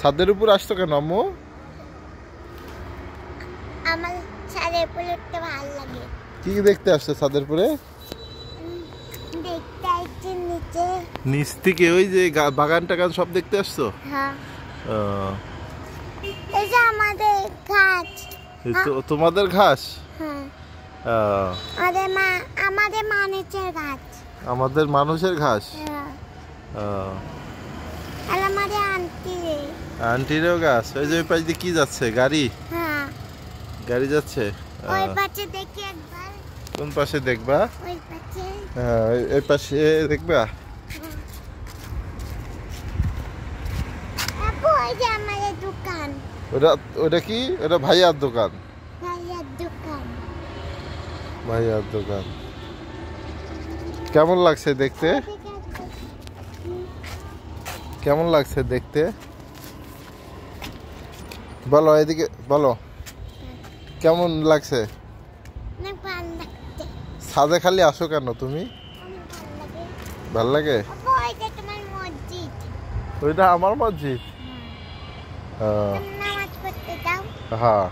ছাদের উপর আসতো কেন আম্মু? আমার ছাদের উপরে উঠতে ভালো লাগে। কি দেখতে আসছো ছাদের উপরে? দেখতে আসছি নিচে। নিচ থেকে ওই যে বাগান টাগান সব দেখতে আসছো? হ্যাঁ। আহ, এই যে আমাদের গাছ। এই তো তোমাদের ঘাস? হ্যাঁ। আহ, আমাদের মানুষের গাছ। আমাদের মানুষের ঘাস? হ্যাঁ। আহ, আর আমাদের আন্টি। আন্টিরও গাছ। ওই যে ওই পাশ দিয়ে কি যাচ্ছে? গাড়ি? হ্যাঁ। গাড়ি যাচ্ছে? ওই পাশে দেখি একবার। কোন পাশে দেখবা? ওই পাশে। হ্যাঁ, এই পাশে দেখবা। আপু ওই যে আমাদের দোকান। ওটা কি? ওটা ভাইয়ার দোকান। ভাইয়ার দোকান। ভাইয়ার দোকান। কেমন লাগছে দেখতে? কেমন লাগছে দেখতে? বলো, এদিকে বলো, কেমন লাগছে? অনেক ভালো লাগছে। ছাদে খালি আসো কেন তুমি? অনেক ভালো লাগে। ভাল লাগে? আপু ওইটা তোমার মসজিদ। ওইটা আমার মসজিদ। তুমি নামাজ পড়তে যাও? হ্যাঁ।